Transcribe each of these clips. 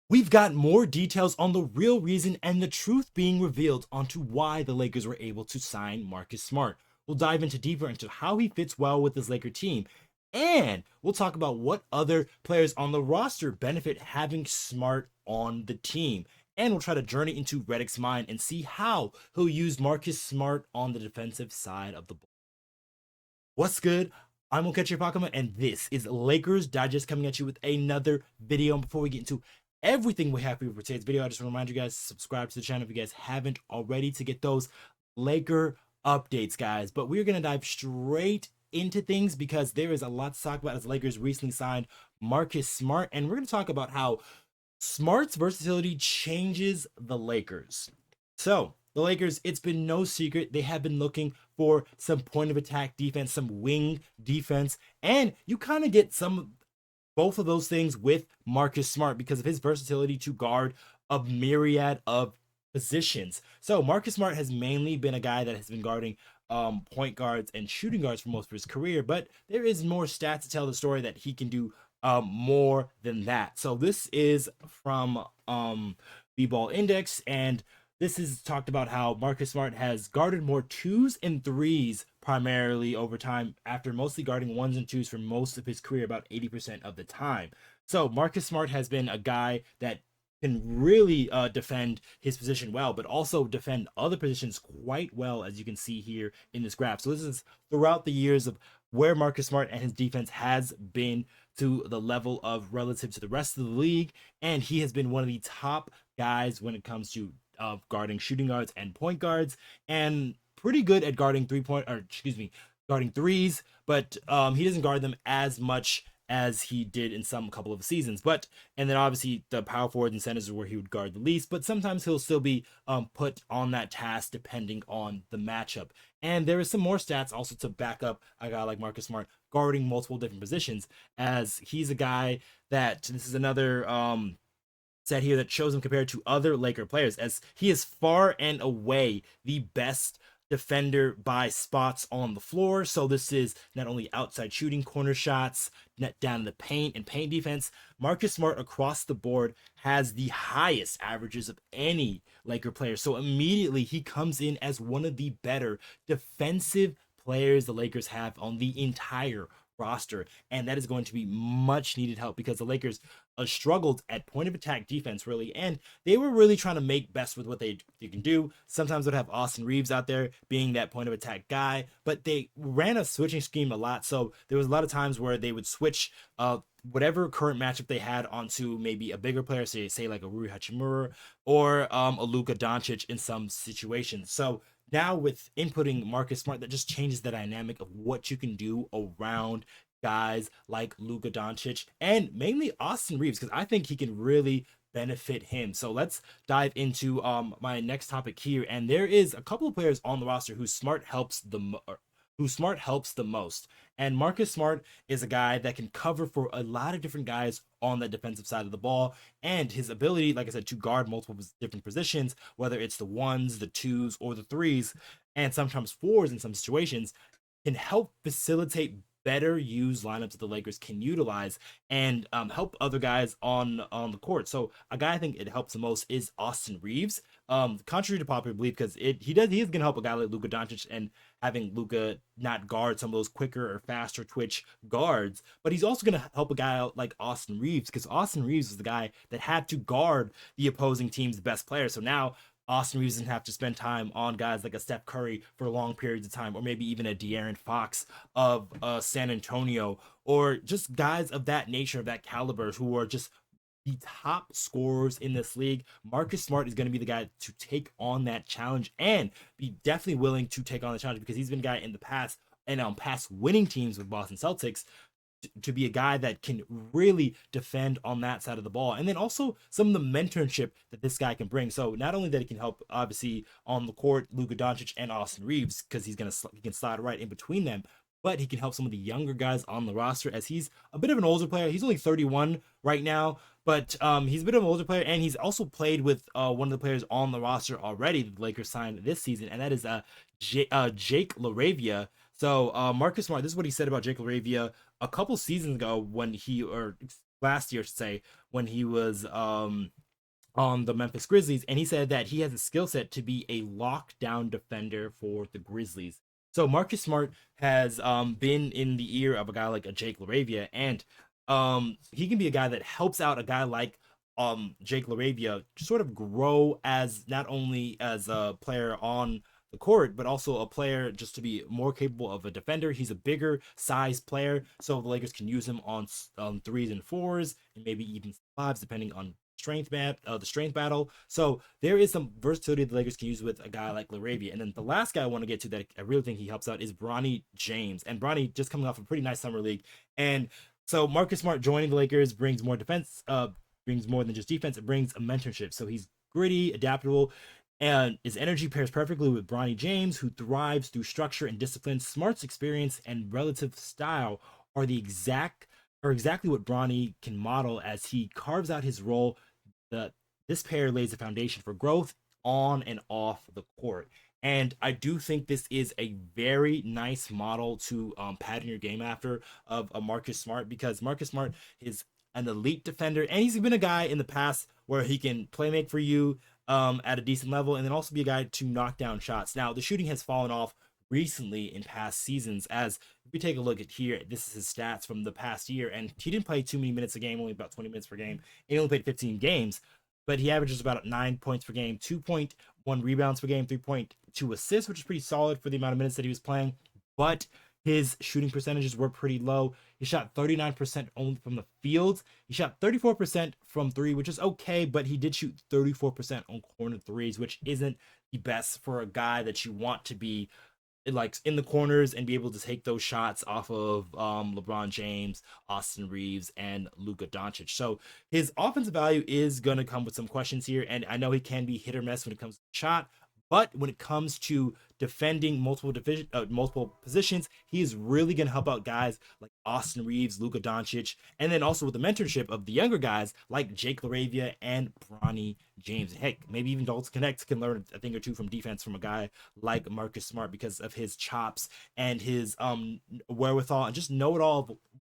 We've got more details on the real reason and the truth being revealed onto why the Lakers were able to sign Marcus Smart. We'll dive into deeper into how he fits well with this Laker team. And we'll talk about what other players on the roster benefit having Smart on the team. And we'll try to journey into Redick's mind and see how he'll use Marcus Smart on the defensive side of the ball. What's good? I'm Okechi Apakama, and this is Lakers Digest coming at you with another video. And before we get into everything we have for you for today's video, I just want to remind you guys to subscribe to the channel if you guys haven't already to get those Laker updates, guys. But we're going to dive straight into things because there is a lot to talk about as Lakers recently signed Marcus Smart, and we're going to talk about how Smart's versatility changes the Lakers. So, the Lakers, it's been no secret, they have been looking for some point of attack defense, some wing defense, and you kind of get both of those things with Marcus Smart because of his versatility to guard a myriad of positions. So, Marcus Smart has mainly been a guy that has been guarding point guards and shooting guards for most of his career, but there is more stats to tell the story that he can do more than that. So this is from B-Ball Index, and this is talked about how Marcus Smart has guarded more twos and threes primarily over time after mostly guarding ones and twos for most of his career, about 80% of the time. So Marcus Smart has been a guy that can really defend his position well, but also defend other positions quite well, as you can see here in this graph. So this is throughout the years of where Marcus Smart and his defense has been to the level of relative to the rest of the league, and he has been one of the top guys when it comes to guarding shooting guards and point guards, and pretty good at guarding guarding threes, but he doesn't guard them as much as he did in some couple of seasons. But and then obviously the power forwards and centers are where he would guard the least, but sometimes he'll still be put on that task depending on the matchup. And there is some more stats also to back up a guy like Marcus Smart guarding multiple different positions, as he's a guy that this is another set here that shows him compared to other Laker players, as he is far and away the best defender by spots on the floor. So this is not only outside shooting, corner shots, net down in the paint, and paint defense. Marcus Smart across the board has the highest averages of any Laker player. So immediately he comes in as one of the better defensive players the Lakers have on the entire roster, and that is going to be much needed help because the Lakers struggled at point of attack defense, really, and they were really trying to make best with what they can do. Sometimes they'd have Austin Reaves out there being that point of attack guy, but they ran a switching scheme a lot, so there was a lot of times where they would switch whatever current matchup they had onto maybe a bigger player, say like a Rui Hachimura or a Luka Doncic in some situations. So now with inputting Marcus Smart, that just changes the dynamic of what you can do around guys like Luka Doncic and mainly Austin Reaves, because I think he can really benefit him. So let's dive into my next topic here. And there is a couple of players on the roster who Smart helps the most. And Marcus Smart is a guy that can cover for a lot of different guys on the defensive side of the ball. And his ability, like I said, to guard multiple different positions, whether it's the ones, the twos, or the threes, and sometimes fours in some situations, can help facilitate better used lineups that the Lakers can utilize and help other guys on the court. So a guy I think it helps the most is Austin Reaves. Contrary to popular belief, because he is gonna help a guy like Luka Doncic and having Luka not guard some of those quicker or faster twitch guards, but he's also gonna help a guy out like Austin Reaves, because Austin Reaves is the guy that had to guard the opposing team's best player. So now Austin Reaves doesn't have to spend time on guys like a Steph Curry for long periods of time, or maybe even a De'Aaron Fox of San Antonio, or just guys of that nature, of that caliber, who are just the top scorers in this league. Marcus Smart is going to be the guy to take on that challenge and be definitely willing to take on the challenge, because he's been a guy in the past and on past winning teams with Boston Celtics to be a guy that can really defend on that side of the ball. And then also some of the mentorship that this guy can bring. So not only that he can help obviously on the court Luka Doncic and Austin Reaves, because he can slide right in between them, but he can help some of the younger guys on the roster, as he's a bit of an older player. He's only 31 right now, but he's a bit of an older player, and he's also played with one of the players on the roster already that the Lakers signed this season, and that is Jake LaRavia. So Marcus Smart, this is what he said about Jake LaRavia a couple seasons ago when last year, I should say, when he was on the Memphis Grizzlies, and he said that he has a skill set to be a lockdown defender for the Grizzlies. So Marcus Smart has been in the ear of a guy like a Jake LaRavia, and he can be a guy that helps out a guy like Jake LaRavia sort of grow as not only as a player on the court, but also a player just to be more capable of a defender. He's a bigger size player, so the Lakers can use him on threes and fours, and maybe even fives, depending on the strength battle. So there is some versatility the Lakers can use with a guy like LaRavia. And then the last guy I want to get to that I really think he helps out is Bronny James. And Bronny just coming off a pretty nice summer league. And so Marcus Smart joining the Lakers brings more defense, brings more than just defense. It brings a mentorship. So he's gritty, adaptable, and his energy pairs perfectly with Bronny James, who thrives through structure and discipline. Smart's experience and relative style are the exact are exactly what Bronny can model as he carves out his role. The This pair lays the foundation for growth on and off the court. And I do think this is a very nice model to pattern your game after of a Marcus Smart, because Marcus Smart is an elite defender, and he's been a guy in the past where he can play make for you at a decent level, and then also be a guy to knock down shots. Now the shooting has fallen off recently in past seasons, as if we take a look at here, this is his stats from the past year, and he didn't play too many minutes a game, only about 20 minutes per game. He only played 15 games, but he averages about 9 points per game, 2.1 rebounds per game, 3.2 assists, which is pretty solid for the amount of minutes that he was playing. But his shooting percentages were pretty low. He shot 39% only from the field. He shot 34% from three, which is okay, but he did shoot 34% on corner threes, which isn't the best for a guy that you want to be like in the corners and be able to take those shots off of LeBron James, Austin Reaves, and Luka Doncic. So his offensive value is going to come with some questions here, and I know he can be hit or miss when it comes to shot. But when it comes to defending multiple positions, he is really going to help out guys like Austin Reaves, Luka Doncic, and then also with the mentorship of the younger guys like Jake LaRavia and Bronny James. Heck, maybe even Dalton Knecht can learn a thing or two from defense from a guy like Marcus Smart because of his chops and his wherewithal and just know it all of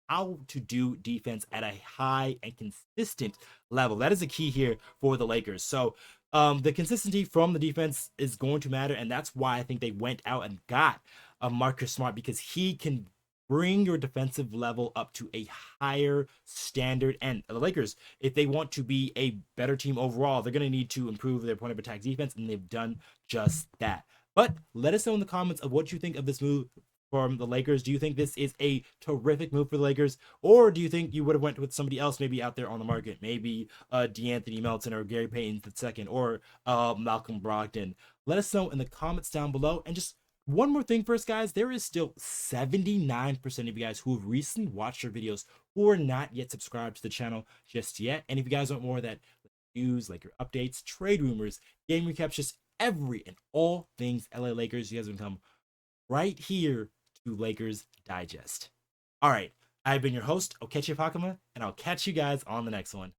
how to do defense at a high and consistent level. That is a key here for the Lakers. So the consistency from the defense is going to matter, and that's why I think they went out and got a Marcus Smart, because he can bring your defensive level up to a higher standard. And the Lakers, if they want to be a better team overall, they're going to need to improve their point of attack defense, and they've done just that. But let us know in the comments of what you think of this move from the Lakers. Do you think this is a terrific move for the Lakers, or do you think you would have went with somebody else maybe out there on the market, maybe DeAnthony Melton or Gary Payton II, or Malcolm Brogdon? Let us know in the comments down below. And just one more thing first, guys, there is still 79% of you guys who have recently watched our videos who are not yet subscribed to the channel just yet. And if you guys want more of that news, like your updates, trade rumors, game recaps, just every and all things LA Lakers, you guys can come right here to Lakers Digest. All right, I've been your host, Okechi Apakama, and I'll catch you guys on the next one.